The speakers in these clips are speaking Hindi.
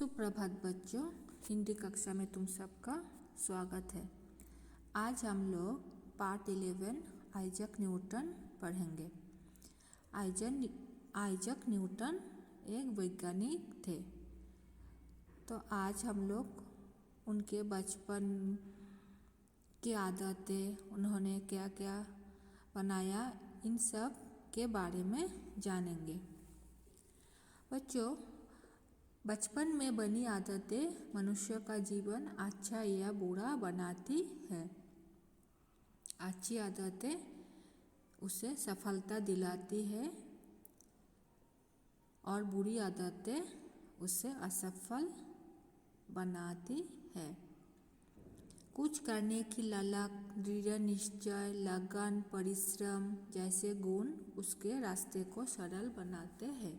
सुप्रभात बच्चों, हिंदी कक्षा में तुम सबका स्वागत है। आज हम लोग पार्ट 11 आइजक न्यूटन पढ़ेंगे। आइजक न्यूटन एक वैज्ञानिक थे। तो आज हम लोग उनके बचपन की आदतें, उन्होंने क्या क्या बनाया, इन सब के बारे में जानेंगे। बच्चों, बचपन में बनी आदतें मनुष्य का जीवन अच्छा या बुरा बनाती है। अच्छी आदतें उसे सफलता दिलाती है और बुरी आदतें उसे असफल बनाती है। कुछ करने की ललक, दृढ़ निश्चय, लगन, परिश्रम जैसे गुण उसके रास्ते को सरल बनाते हैं।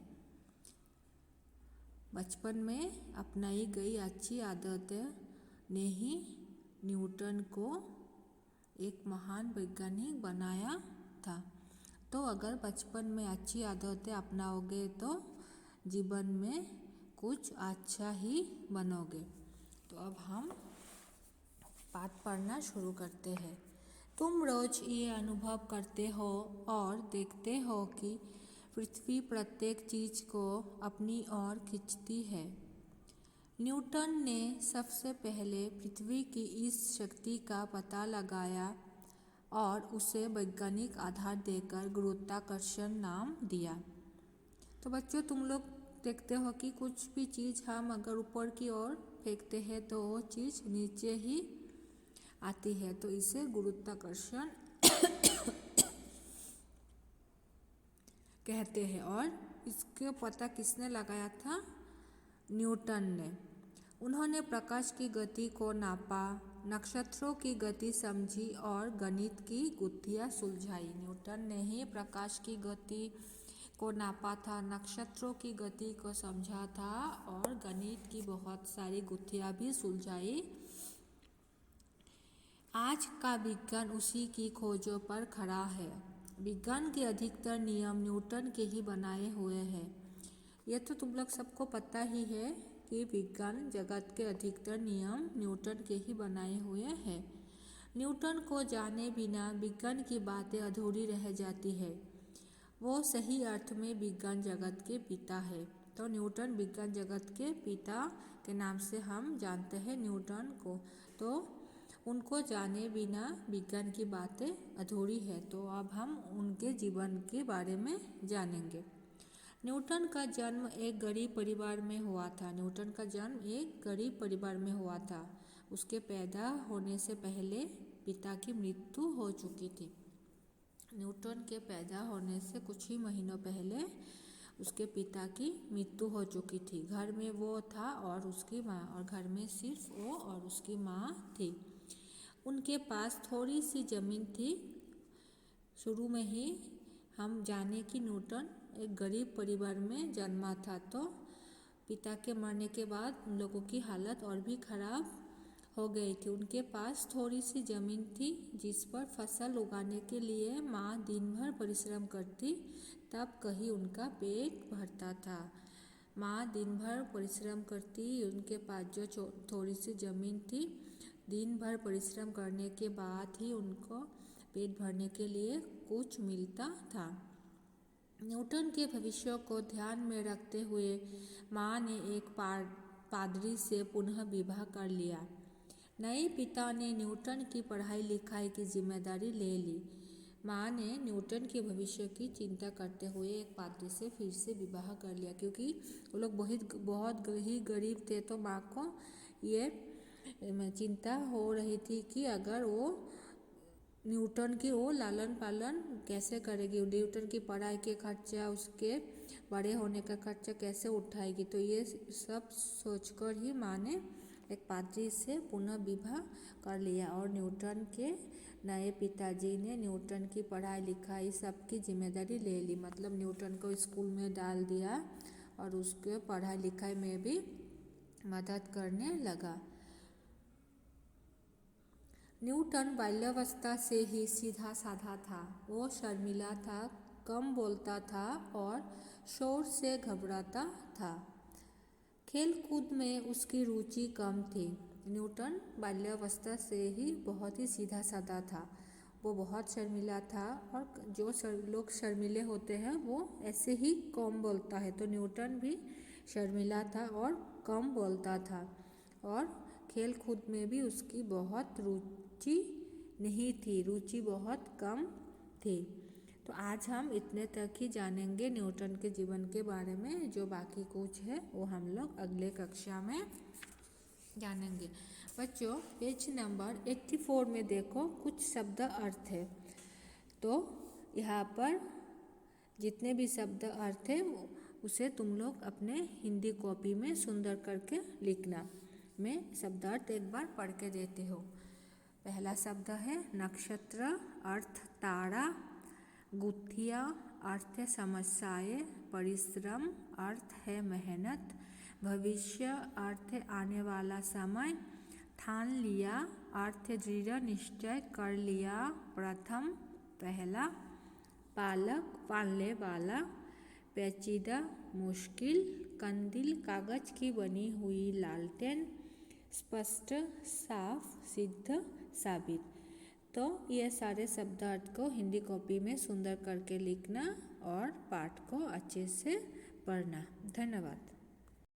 बचपन में अपनाई गई अच्छी आदतें ने ही न्यूटन को एक महान वैज्ञानिक बनाया था। तो अगर बचपन में अच्छी आदतें अपनाओगे तो जीवन में कुछ अच्छा ही बनोगे। तो अब हम पाठ पढ़ना शुरू करते हैं। तुम रोज ये अनुभव करते हो और देखते हो कि पृथ्वी प्रत्येक चीज को अपनी ओर खींचती है। न्यूटन ने सबसे पहले पृथ्वी की इस शक्ति का पता लगाया और उसे वैज्ञानिक आधार देकर गुरुत्वाकर्षण नाम दिया। तो बच्चों, तुम लोग देखते हो कि कुछ भी चीज़ हम अगर ऊपर की ओर फेंकते हैं तो वो चीज़ नीचे ही आती है, तो इसे गुरुत्वाकर्षण कहते हैं। और इसके पता किसने लगाया था? न्यूटन ने। उन्होंने प्रकाश की गति को नापा, नक्षत्रों की गति समझी और गणित की गुत्थियां सुलझाई। न्यूटन ने ही प्रकाश की गति को नापा था, नक्षत्रों की गति को समझा था और गणित की बहुत सारी गुत्थियां भी सुलझाई। आज का विज्ञान उसी की खोजों पर खड़ा है। विज्ञान के अधिकतर नियम न्यूटन के ही बनाए हुए हैं। यह तो तुम लोग सबको पता ही है कि विज्ञान जगत के अधिकतर नियम न्यूटन के ही बनाए हुए हैं। न्यूटन को जाने बिना विज्ञान की बातें अधूरी रह जाती है। वो सही अर्थ में विज्ञान जगत के पिता है। तो न्यूटन विज्ञान जगत के पिता के नाम से हम जानते हैं न्यूटन को। तो उनको जाने बिना विज्ञान की बातें अधूरी है। तो अब हम उनके जीवन के बारे में जानेंगे। न्यूटन का जन्म एक गरीब परिवार में हुआ था। न्यूटन का जन्म एक गरीब परिवार में हुआ था। उसके पैदा होने से पहले पिता की मृत्यु हो चुकी थी। न्यूटन के पैदा होने से कुछ ही महीनों पहले उसके पिता की मृत्यु हो चुकी थी। घर में वो था और उसकी माँ, और घर में सिर्फ वो और उसकी माँ थी। उनके पास थोड़ी सी ज़मीन थी। शुरू में ही हम जाने कि न्यूटन एक गरीब परिवार में जन्मा था। तो पिता के मरने के बाद उन लोगों की हालत और भी खराब हो गई थी। उनके पास थोड़ी सी ज़मीन थी जिस पर फसल उगाने के लिए माँ दिन भर परिश्रम करती, तब कहीं उनका पेट भरता था। माँ दिन भर परिश्रम करती, उनके पास जो थोड़ी सी ज़मीन थी, दिन भर परिश्रम करने के बाद ही उनको पेट भरने के लिए कुछ मिलता था। न्यूटन के भविष्य को ध्यान में रखते हुए माँ ने एक पादरी से पुनः विवाह कर लिया। नए पिता ने न्यूटन की पढ़ाई लिखाई की जिम्मेदारी ले ली। माँ ने न्यूटन के भविष्य की चिंता करते हुए एक पादरी से फिर से विवाह कर लिया, क्योंकि वो लोग बहुत ही गरीब थे। तो माँ को ये चिंता हो रही थी कि अगर वो न्यूटन की वो लालन पालन कैसे करेगी, न्यूटन की पढ़ाई के खर्चा, उसके बड़े होने का खर्चा कैसे उठाएगी। तो ये सब सोचकर ही माँ ने एक पादरी से पुनः विवाह कर लिया और न्यूटन के नए पिताजी ने न्यूटन की पढ़ाई लिखाई सबकी जिम्मेदारी ले ली। मतलब न्यूटन को स्कूल में डाल दिया और उसके पढ़ाई लिखाई में भी मदद करने लगा। न्यूटन बाल्यावस्था से ही सीधा साधा था। वो शर्मीला था, कम बोलता था और शोर से घबराता था। खेल कूद में उसकी रुचि कम थी। न्यूटन बाल्यावस्था से ही बहुत ही सीधा साधा था। वो बहुत शर्मीला था और जो लोग शर्मीले होते हैं वो ऐसे ही कम बोलता है, तो न्यूटन भी शर्मीला था और कम बोलता था और खेल कूद में भी उसकी बहुत रुचि नहीं थी, रुचि बहुत कम थी। तो आज हम इतने तक ही जानेंगे न्यूटन के जीवन के बारे में। जो बाकी कुछ है वो हम लोग अगले कक्षा में जानेंगे। बच्चों पेज नंबर 84 में देखो कुछ शब्द अर्थ है। तो यहाँ पर जितने भी शब्द अर्थ है उसे तुम लोग अपने हिंदी कॉपी में सुंदर करके लिखना। मैं शब्दार्थ एक बार पढ़ के देती हूँ। पहला शब्द है नक्षत्र, अर्थ तारा, गुत्थियाँ, अर्थ है समस्याएं, परिश्रम, अर्थ है मेहनत, भविष्य, अर्थ है आने वाला समय, ठान लिया, अर्थ है दृढ़ निश्चय कर लिया, प्रथम पहला, पालक पालने वाला, पेचीदा मुश्किल, कंदील कागज की बनी हुई लालटेन, स्पष्ट साफ सिद्ध साबित। तो ये सारे शब्दार्थ को हिंदी कॉपी में सुंदर करके लिखना और पाठ को अच्छे से पढ़ना। धन्यवाद।